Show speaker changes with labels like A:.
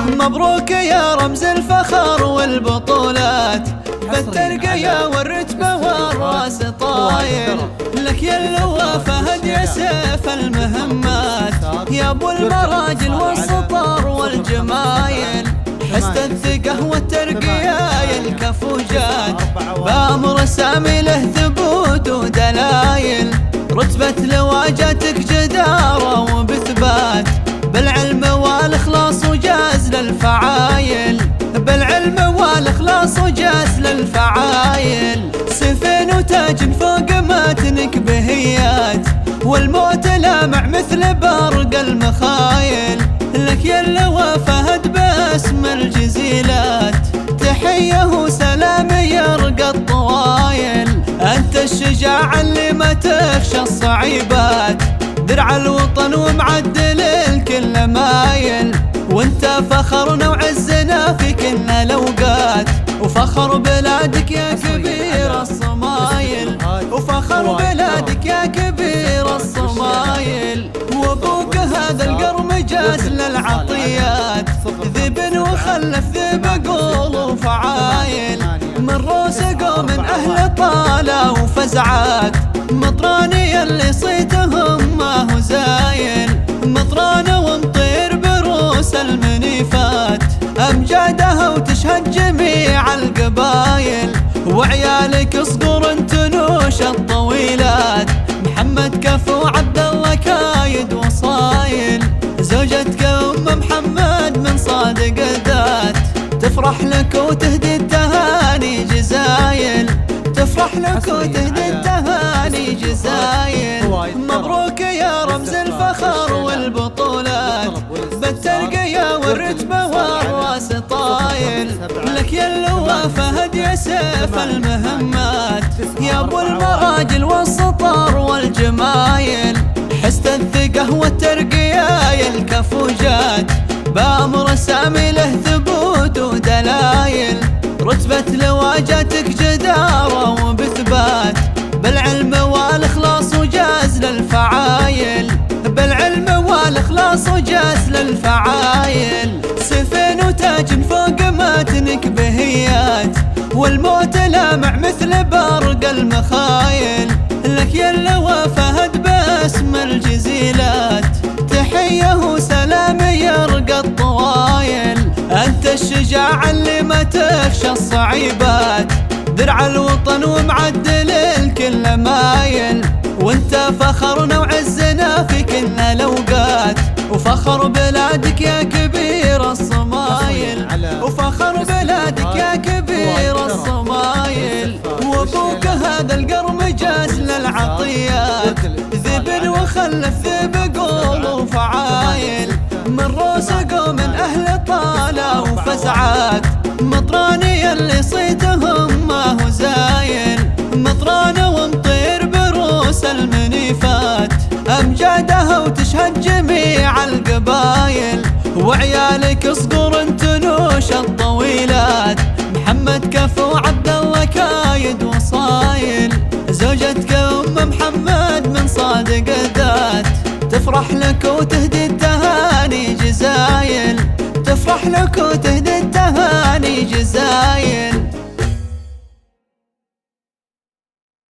A: مبروك يا رمز الفخر والبطولات، بالترقية والرتبة والراس طايل، لك يا اللواء فهد يا سيف المهمات، يا ابو المراجل والسطر والجمايل، حست الثقة والترقية يا الكفوجات، بأمر سامي له ثبوت ودلايل، رتبة لواجتك جدارة وبثبات، بالعلم والإخلاص وجاز للفعايل، بالعلم والإخلاص وجاز للفعايل، سيفين وتاج فوق متنك بهيات، والموت لامع مثل برق المخايل، لك يا اللواء فهد باسم الجزيلات، تحية وسلام يرقى الطوايل، أنت الشجاع اللي ما تخشى الصعيبات، درع الوطن ومعدل الكل مايل، وانت فخرنا وعزنا في كل الأوقات، وفخر بلادك يا كبير الصمايل، وفخر بلادك يا كبير الصمايل، وابوك هذا القرمجاز للعطيات، ذيب وخلف ذيب قول وفعايل، من روس قوم من أهل طالة وفزعات، مطراني اللي صيتهم ما هو زايل، مطرانة ومطير بروس المنيفات، أمجادها وتشهد جميع القبايل، وعيالك صقور تنوش الطويلات، محمد كفو عبد الله كايد وصايل، زوجتك أم محمد من صادق الذات، تفرح لك وتهدي التهاني جزايل، تفرح لك وتهدي التهاني جزايل، مبروك يا رمز الفخر والبطولات، بالترقية والرتبة والراس طايل، لك يا اللواء فهد يا سيف المهمات، يا ابو المراجل والسطر والجمايل، حست الثقة والترقية يا الكفوجات، بأمر سامي له ثبوت ودلايل، رتبة لواجتك جدارة وبثبات، بالعلم والإخلاص وجاز للفعايل، بالعلم والإخلاص وجاز للفعايل، سيفين وتاج فوق متنك بهيات، والموت لامع مثل برق المخايل، لك يا اللواء فهد باسم الجزيلات، تحية وسلام يرقى الطوايل، أنت الشجاع اللي ما تخشى الصعيبات، درع الوطن ومعدل الكل مايل، وانت فخرنا وعزنا في كل الأوقات، وفخر بلادك يا كبير الصمايل، وفخر بلادك يا كبير الصمايل، وابوك هذا القرمجاز للعطيات، ذيب وخلف ذيب قول وفعايل، من روس قوم من أهل طالة وفزعات، مطراني اللي صيتهم ما هو زايل، مطرانة ومطير بروس المنيفات، أمجادها وتشهد جميع القبايل، وعيالك صقور تنوش الطويلات، محمد كفو عبد الله كايد وصايل، زوجتك أم محمد من صادق الذات، تفرح لك وتهدي التهاني جزايل، تفرح لك وتهدي التهاني